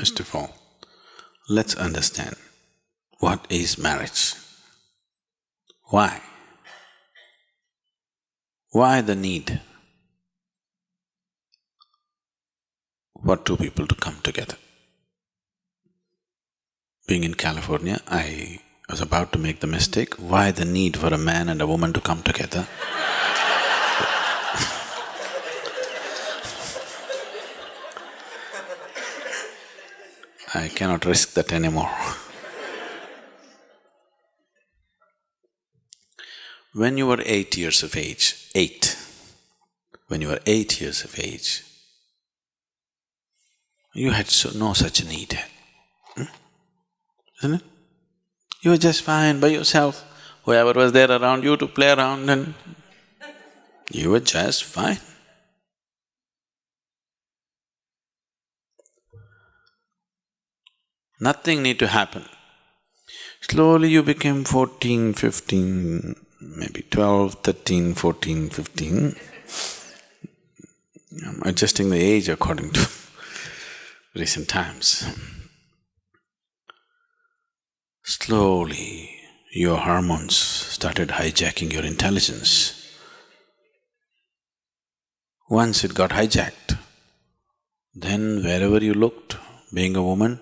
First of all, let's understand what is marriage. Why? Why the need for two people to come together? Being in California, I was about to make the mistake, why the need for a man and a woman to come together? I cannot risk that anymore. When you were 8 years of age, when you were 8 years of age, you had no such need, isn't it? You were just fine by yourself, whoever was there around you to play around and you were just fine. Nothing need to happen. Slowly you became 14, 15, maybe 12, 13, 14, 15. I'm adjusting the age according to recent times. Slowly, your hormones started hijacking your intelligence. Once it got hijacked, then wherever you looked, being a woman,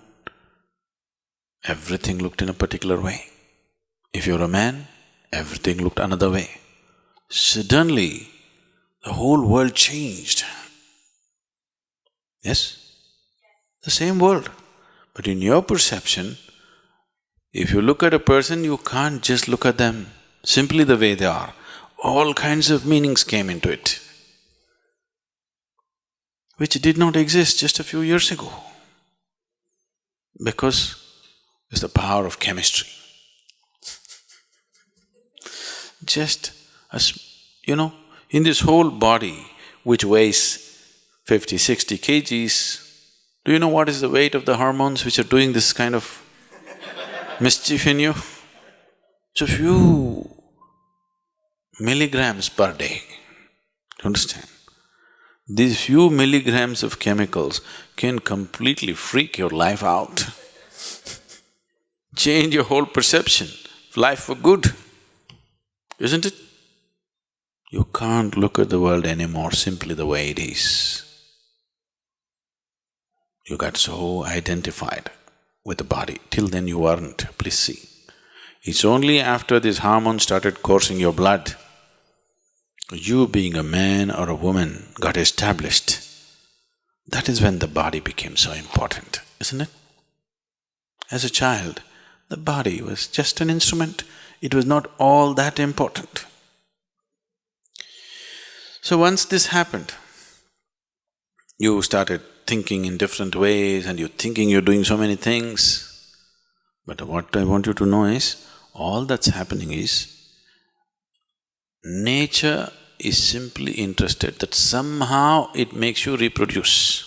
everything looked in a particular way. If you're a man, everything looked another way. Suddenly, the whole world changed. Yes? The same world. But in your perception, if you look at a person, you can't just look at them simply the way they are. All kinds of meanings came into it, which did not exist just a few years ago. Because it's the power of chemistry. Just as, in this whole body which weighs 50, 60 kgs, do you know what is the weight of the hormones which are doing this kind of mischief in you? It's a few milligrams per day. Do you understand? These few milligrams of chemicals can completely freak your life out, change your whole perception of life for good, isn't it? You can't look at the world anymore simply the way it is. You got so identified with the body, till then you weren't, please see. It's only after these hormones started coursing your blood, you being a man or a woman got established. That is when the body became so important, isn't it? As a child, the body was just an instrument, it was not all that important. So once this happened, you started thinking in different ways and you're thinking you're doing so many things. But what I want you to know is, all that's happening is, nature is simply interested that somehow it makes you reproduce.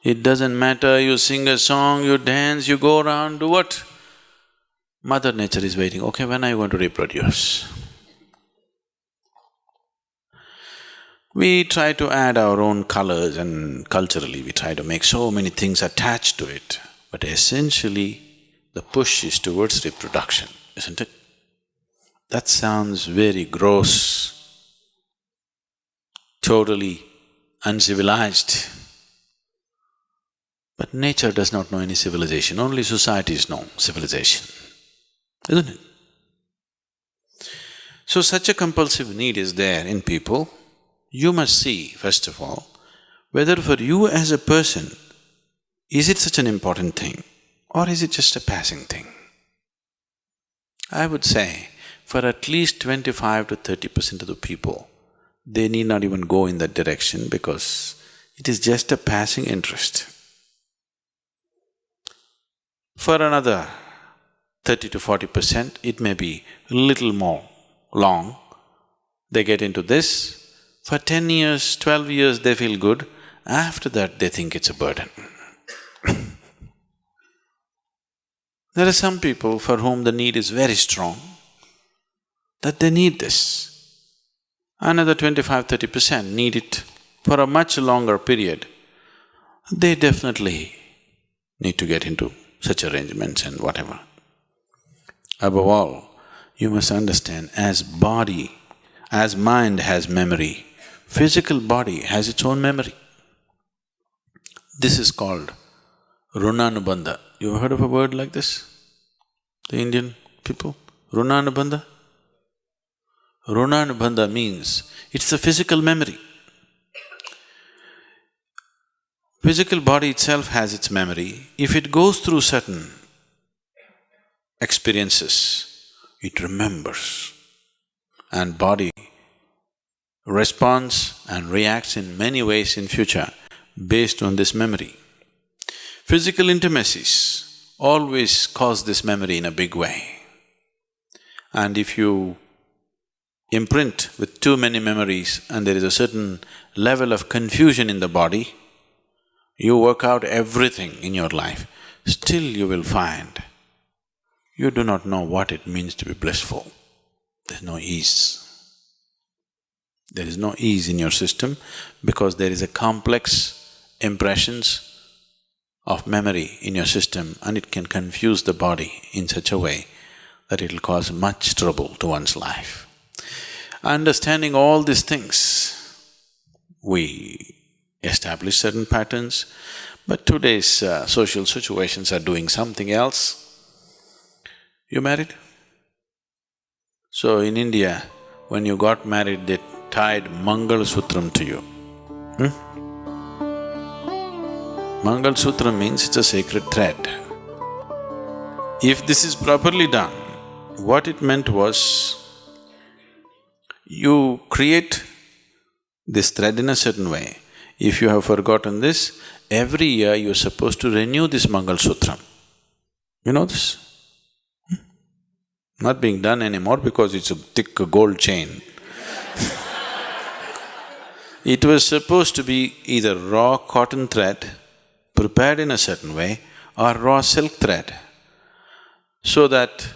It doesn't matter, you sing a song, you dance, you go around, do what? Mother Nature is waiting, okay, when are you going to reproduce? We try to add our own colors and culturally we try to make so many things attached to it, but essentially the push is towards reproduction, isn't it? That sounds very gross, totally uncivilized. But nature does not know any civilization, only societies know civilization, isn't it? So such a compulsive need is there in people. You must see, first of all, whether for you as a person, is it such an important thing or is it just a passing thing? I would say, for at least 25 to 30% of the people, they need not even go in that direction because it is just a passing interest. For another 30 to 40%, it may be a little more long, they get into this. For 10 years, 12 years they feel good, after that they think it's a burden. There are some people for whom the need is very strong, that they need this. Another 25–30% need it for a much longer period. They definitely need to get into such arrangements and whatever. Above all, you must understand, as mind has memory, physical body has its own memory. This is called Runanubandha. You ever heard of a word like this? The Indian people? Runanubandha? Runanubandha means it's the physical memory. Physical body itself has its memory. If it goes through certain experiences, it remembers. And body responds and reacts in many ways in future based on this memory. Physical intimacies always cause this memory in a big way. And if you imprint with too many memories and there is a certain level of confusion in the body, you work out everything in your life, still you will find you do not know what it means to be blissful. There's no ease. There is no ease in your system because there is a complex impressions of memory in your system and it can confuse the body in such a way that it'll cause much trouble to one's life. Understanding all these things, we establish certain patterns, but today's social situations are doing something else. You married? So in India, when you got married, they tied Mangal Sutra to you. Mangal Sutra means it's a sacred thread. If this is properly done, what it meant was, you create this thread in a certain way. If you have forgotten this, every year you're supposed to renew this Mangal Sutra. You know this? Not being done anymore because it's a thick gold chain. It was supposed to be either raw cotton thread prepared in a certain way or raw silk thread, so that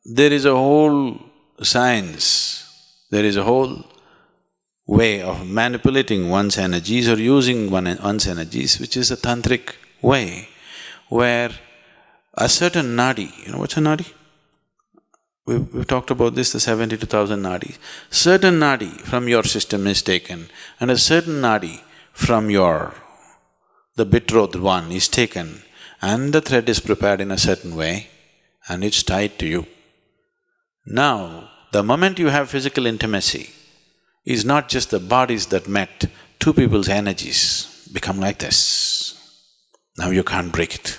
there is a whole science, there is a whole way of manipulating one's energies or using one's energies, which is a tantric way, where a certain nadi, you know what's a nadi? We've talked about this, the 72,000 nadis. Certain nadi from your system is taken and a certain nadi from the betrothed one is taken and the thread is prepared in a certain way and it's tied to you. Now, the moment you have physical intimacy, is not just the bodies that met, two people's energies become like this. Now you can't break it.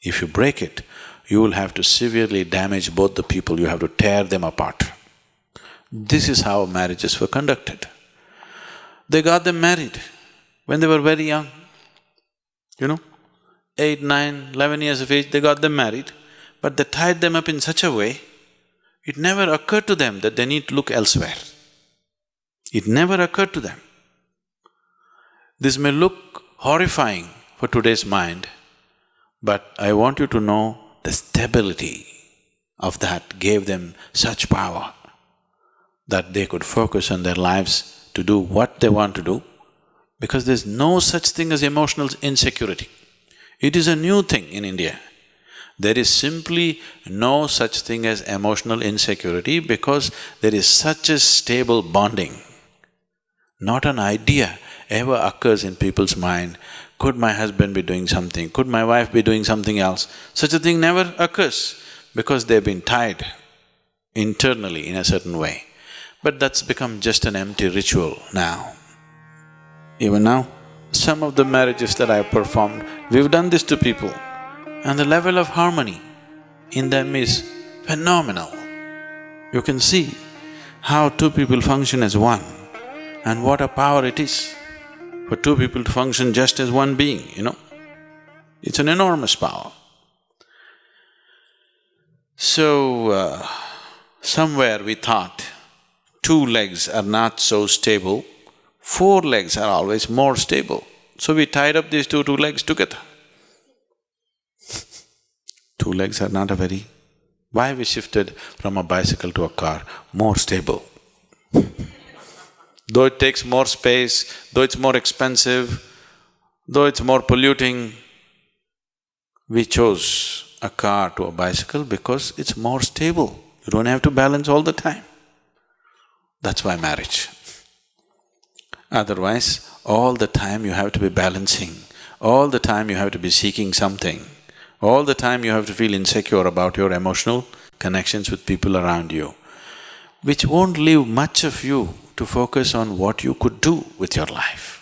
If you break it, you will have to severely damage both the people, you have to tear them apart. This is how marriages were conducted. They got them married when they were very young, 8, 9, 11 years of age, they got them married, but they tied them up in such a way, it never occurred to them that they need to look elsewhere. It never occurred to them. This may look horrifying for today's mind, but I want you to know the stability of that gave them such power that they could focus on their lives to do what they want to do, because there's no such thing as emotional insecurity. It is a new thing in India. There is simply no such thing as emotional insecurity because there is such a stable bonding. Not an idea ever occurs in people's mind, could my husband be doing something, could my wife be doing something else? Such a thing never occurs because they've been tied internally in a certain way. But that's become just an empty ritual now. Even now, some of the marriages that I've performed, we've done this to people and the level of harmony in them is phenomenal. You can see how two people function as one and what a power it is for two people to function just as one being, It's an enormous power. So, somewhere we thought two legs are not so stable, four legs are always more stable. So we tied up these two legs together. Two legs are not a very… Why we shifted from a bicycle to a car? More stable. Though it takes more space, though it's more expensive, though it's more polluting, We chose a car to a bicycle because it's more stable. You don't have to balance all the time. That's why marriage. Otherwise, all the time you have to be balancing, all the time you have to be seeking something, all the time you have to feel insecure about your emotional connections with people around you, which won't leave much of you to focus on what you could do with your life.